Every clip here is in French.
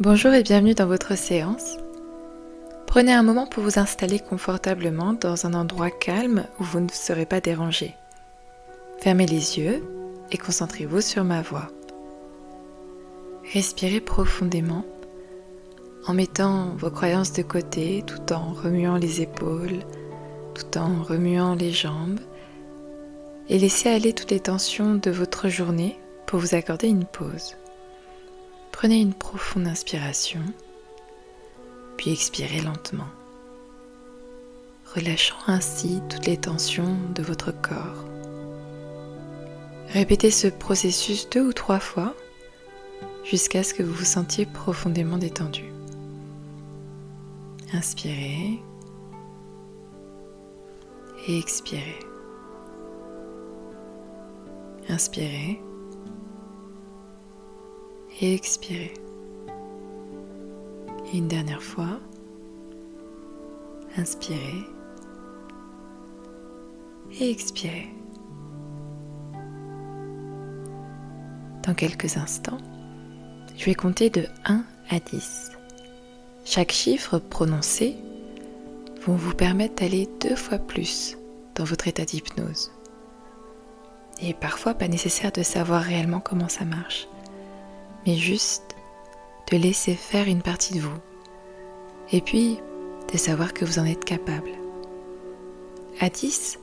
Bonjour et bienvenue dans votre séance. Prenez un moment pour vous installer confortablement dans un endroit calme où vous ne serez pas dérangé. Fermez les yeux et concentrez-vous sur ma voix. Respirez profondément en mettant vos croyances de côté tout en remuant les épaules, tout en remuant les jambes et laissez aller toutes les tensions de votre journée pour vous accorder une pause. Prenez une profonde inspiration, puis expirez lentement, relâchant ainsi toutes les tensions de votre corps. Répétez ce processus 2 ou 3 fois jusqu'à ce que vous vous sentiez profondément détendu. Inspirez et expirez. Inspirez et expirez. Et une dernière fois, inspirez et expirez. Dans quelques instants, je vais compter de 1 à 10. Chaque chiffre prononcé vont vous permettre d'aller 2 fois plus dans votre état d'hypnose. Et parfois, pas nécessaire de savoir réellement comment ça marche, mais juste de laisser faire une partie de vous, et puis de savoir que vous en êtes capable. À 10,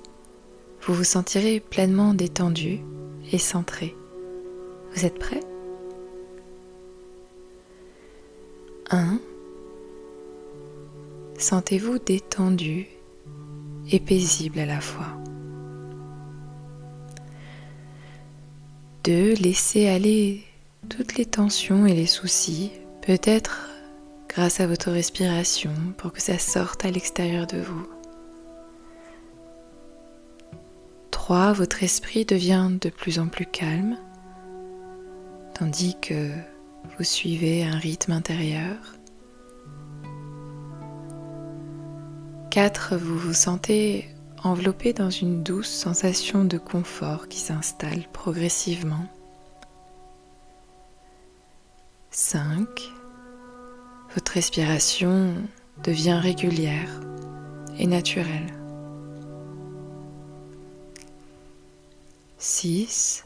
vous vous sentirez pleinement détendu et centré. Vous êtes prêts ? 1. Sentez-vous détendu et paisible à la fois. 2. Laissez aller toutes les tensions et les soucis, peut-être grâce à votre respiration pour que ça sorte à l'extérieur de vous. 3. Votre esprit devient de plus en plus calme, tandis que vous suivez un rythme intérieur. 4. Vous vous sentez enveloppé dans une douce sensation de confort qui s'installe progressivement. 5. Votre respiration devient régulière et naturelle. 6.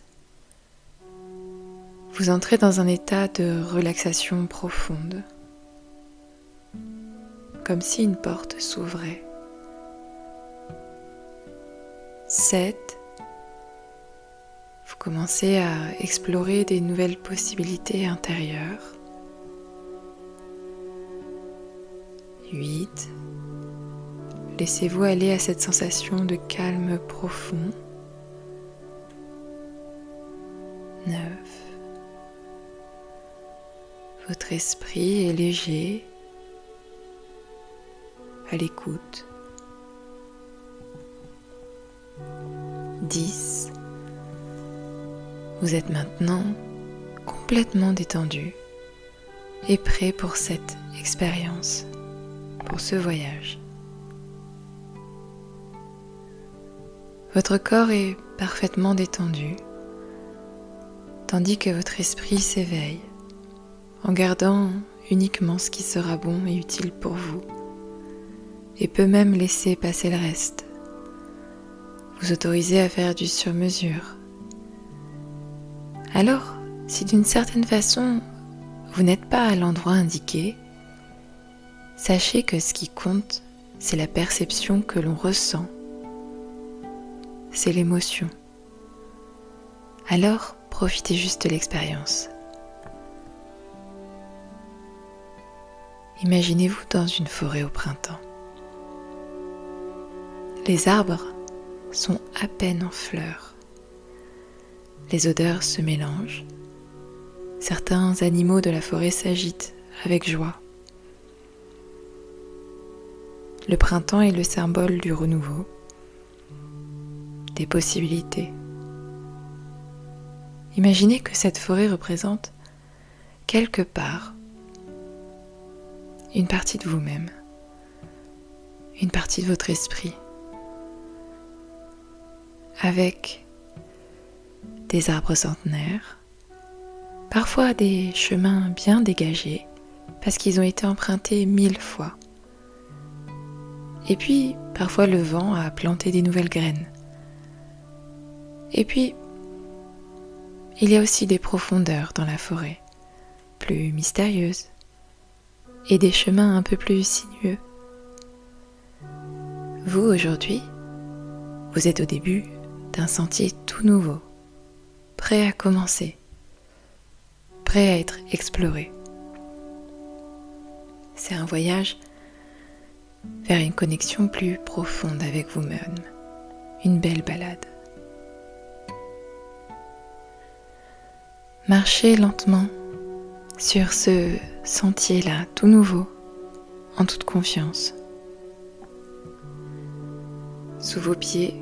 Vous entrez dans un état de relaxation profonde, comme si une porte s'ouvrait. 7. Vous commencez à explorer des nouvelles possibilités intérieures. 8. Laissez-vous aller à cette sensation de calme profond. 9. Votre esprit est léger, à l'écoute. 10. Vous êtes maintenant complètement détendu et prêt pour cette expérience, pour ce voyage. Votre corps est parfaitement détendu, tandis que votre esprit s'éveille, en gardant uniquement ce qui sera bon et utile pour vous, et peut même laisser passer le reste. Vous autorisez à faire du sur-mesure. Alors, si d'une certaine façon, vous n'êtes pas à l'endroit indiqué, sachez que ce qui compte, c'est la perception que l'on ressent. C'est l'émotion. Alors, profitez juste de l'expérience. Imaginez-vous dans une forêt au printemps. Les arbres sont à peine en fleurs. Les odeurs se mélangent. Certains animaux de la forêt s'agitent avec joie. Le printemps est le symbole du renouveau, des possibilités. Imaginez que cette forêt représente quelque part une partie de vous-même, une partie de votre esprit, avec des arbres centenaires, parfois des chemins bien dégagés parce qu'ils ont été empruntés 1000 fois. Et puis, parfois le vent a planté des nouvelles graines. Et puis, il y a aussi des profondeurs dans la forêt, plus mystérieuses, et des chemins un peu plus sinueux. Vous, aujourd'hui, vous êtes au début d'un sentier tout nouveau, prêt à commencer, prêt à être exploré. C'est un voyage vers une connexion plus profonde avec vous-même, une belle balade. Marchez lentement sur ce sentier-là, tout nouveau, en toute confiance. Sous vos pieds,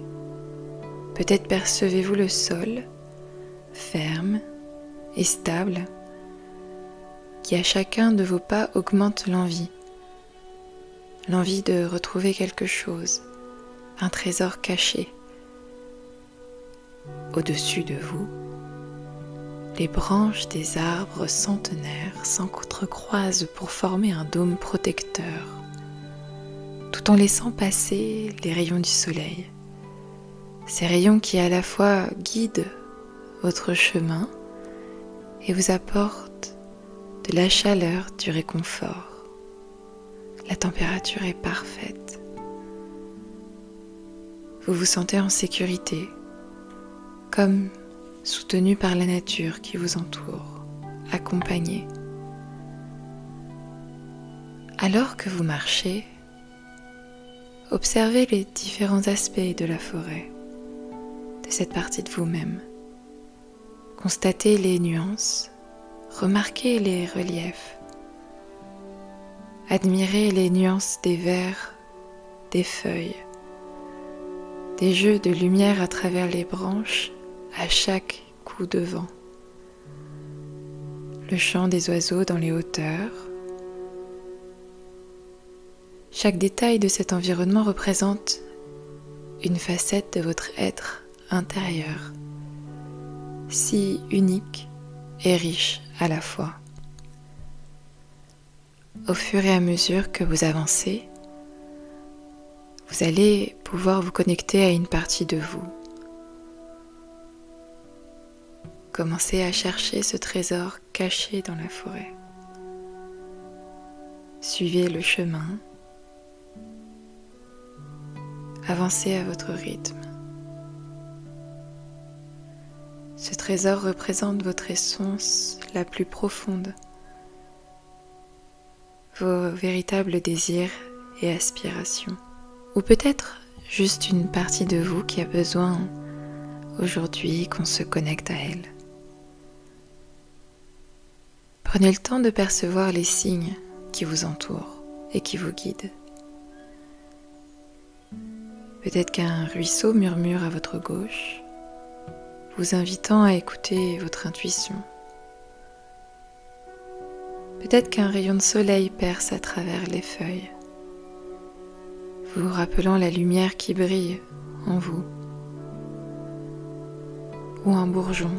peut-être percevez-vous le sol, ferme et stable, qui à chacun de vos pas augmente l'envie de retrouver quelque chose, un trésor caché. Au-dessus de vous, les branches des arbres centenaires s'entrecroisent pour former un dôme protecteur, tout en laissant passer les rayons du soleil. Ces rayons qui à la fois guident votre chemin et vous apportent de la chaleur, du réconfort. La température est parfaite. Vous vous sentez en sécurité, comme soutenu par la nature qui vous entoure, accompagné. Alors que vous marchez, observez les différents aspects de la forêt, de cette partie de vous-même. Constatez les nuances, remarquez les reliefs, admirez les nuances des verts, des feuilles, des jeux de lumière à travers les branches à chaque coup de vent, le chant des oiseaux dans les hauteurs. Chaque détail de cet environnement représente une facette de votre être intérieur, si unique et riche à la fois. Au fur et à mesure que vous avancez, vous allez pouvoir vous connecter à une partie de vous. Commencez à chercher ce trésor caché dans la forêt. Suivez le chemin. Avancez à votre rythme. Ce trésor représente votre essence la plus profonde, vos véritables désirs et aspirations. Ou peut-être juste une partie de vous qui a besoin aujourd'hui qu'on se connecte à elle. Prenez le temps de percevoir les signes qui vous entourent et qui vous guident. Peut-être qu'un ruisseau murmure à votre gauche, vous invitant à écouter votre intuition. Peut-être qu'un rayon de soleil perce à travers les feuilles, vous rappelant la lumière qui brille en vous. Ou un bourgeon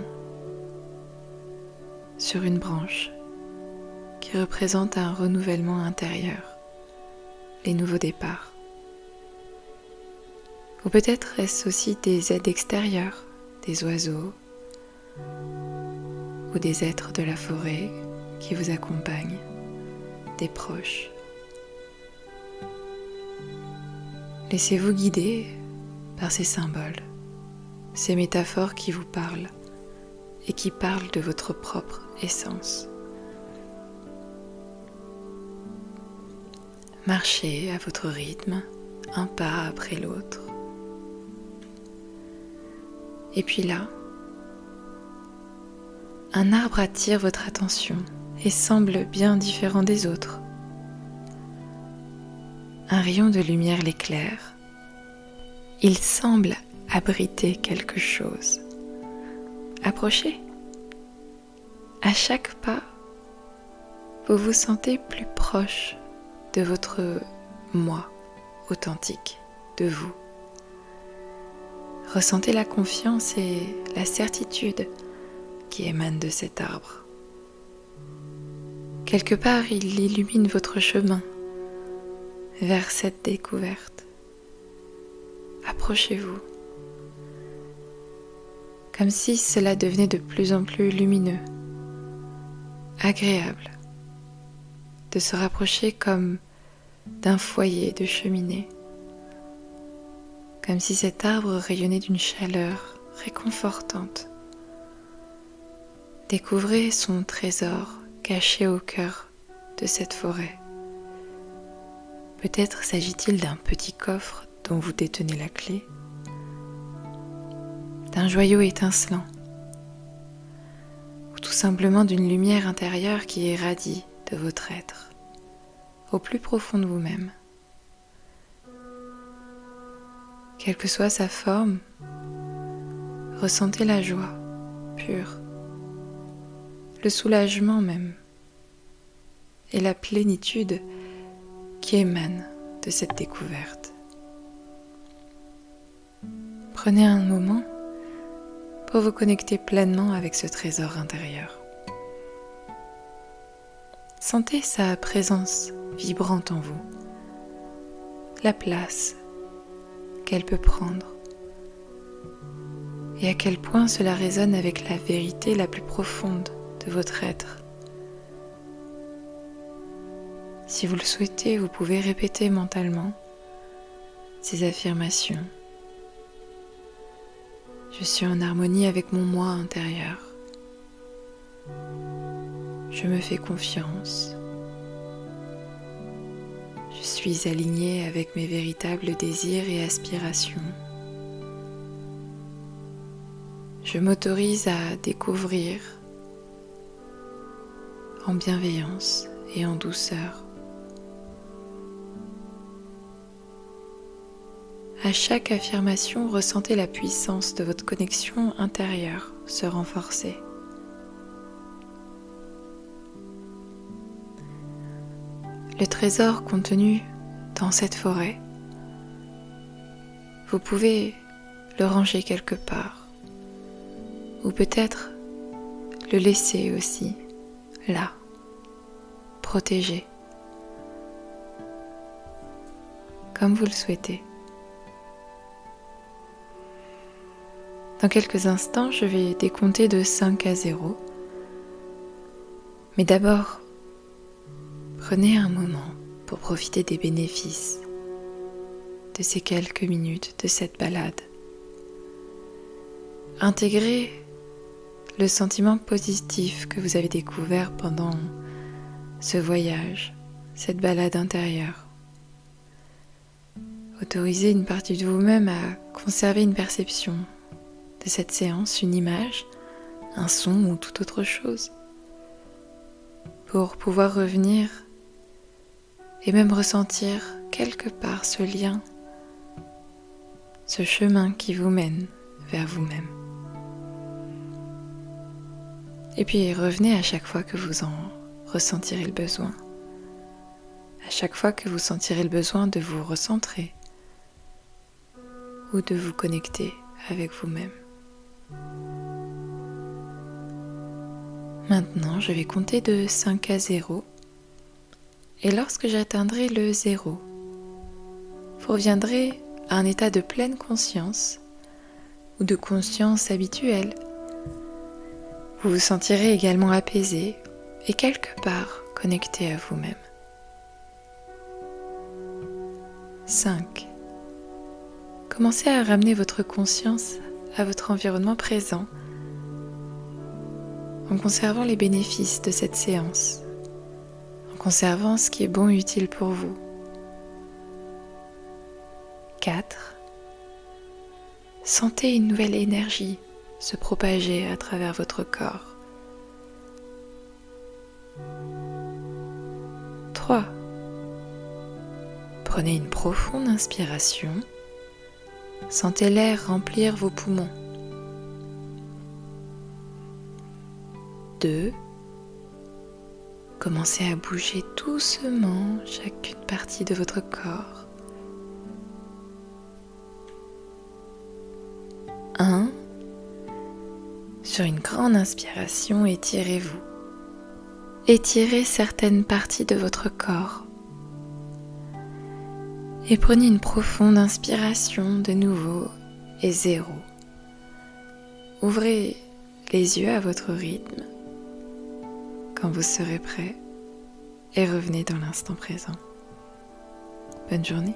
sur une branche qui représente un renouvellement intérieur, les nouveaux départs. Ou peut-être est-ce aussi des aides extérieures, des oiseaux ou des êtres de la forêt qui vous accompagnent, des proches. Laissez-vous guider par ces symboles, ces métaphores qui vous parlent et qui parlent de votre propre essence. Marchez à votre rythme, un pas après l'autre. Et puis là, un arbre attire votre attention et semble bien différent des autres. Un rayon de lumière l'éclaire. Il semble abriter quelque chose. Approchez. À chaque pas, vous vous sentez plus proche de votre moi authentique, de vous. Ressentez la confiance et la certitude qui émanent de cet arbre. Quelque part, il illumine votre chemin vers cette découverte. Approchez-vous, comme si cela devenait de plus en plus lumineux, agréable, de se rapprocher comme d'un foyer de cheminée, comme si cet arbre rayonnait d'une chaleur réconfortante. Découvrez son trésor caché au cœur de cette forêt. Peut-être s'agit-il d'un petit coffre dont vous détenez la clé, d'un joyau étincelant, ou tout simplement d'une lumière intérieure qui irradie de votre être, au plus profond de vous-même. Quelle que soit sa forme, ressentez la joie pure, le soulagement même, et la plénitude qui émane de cette découverte. Prenez un moment pour vous connecter pleinement avec ce trésor intérieur. Sentez sa présence vibrante en vous, la place qu'elle peut prendre et à quel point cela résonne avec la vérité la plus profonde de votre être. Si vous le souhaitez, vous pouvez répéter mentalement ces affirmations. Je suis en harmonie avec mon moi intérieur. Je me fais confiance. Je suis alignée avec mes véritables désirs et aspirations. Je m'autorise à découvrir en bienveillance et en douceur. À chaque affirmation, ressentez la puissance de votre connexion intérieure se renforcer. Le trésor contenu dans cette forêt, vous pouvez le ranger quelque part, ou peut-être le laisser aussi là, protégé, comme vous le souhaitez. Dans quelques instants, je vais décompter de 5 à 0. Mais d'abord, prenez un moment pour profiter des bénéfices de ces quelques minutes de cette balade. Intégrez le sentiment positif que vous avez découvert pendant ce voyage, cette balade intérieure. Autorisez une partie de vous-même à conserver une perception de cette séance, une image, un son ou toute autre chose, pour pouvoir revenir et même ressentir quelque part ce lien, ce chemin qui vous mène vers vous-même. Et puis revenez à chaque fois que vous en ressentirez le besoin, à chaque fois que vous sentirez le besoin de vous recentrer ou de vous connecter avec vous-même. Maintenant, je vais compter de 5 à 0 et lorsque j'atteindrai le 0, vous reviendrez à un état de pleine conscience ou de conscience habituelle. Vous vous sentirez également apaisé et quelque part connecté à vous-même. 5. Commencez à ramener votre conscience à votre environnement présent en conservant les bénéfices de cette séance, en conservant ce qui est bon et utile pour vous. 4. Sentez une nouvelle énergie se propager à travers votre corps. 3. Prenez une profonde inspiration. Sentez l'air remplir vos poumons. 2. Commencez à bouger doucement chacune partie de votre corps. 1. Sur une grande inspiration, étirez-vous. étirez certaines parties de votre corps. Et prenez une profonde inspiration de nouveau et 0. Ouvrez les yeux à votre rythme quand vous serez prêt et revenez dans l'instant présent. Bonne journée.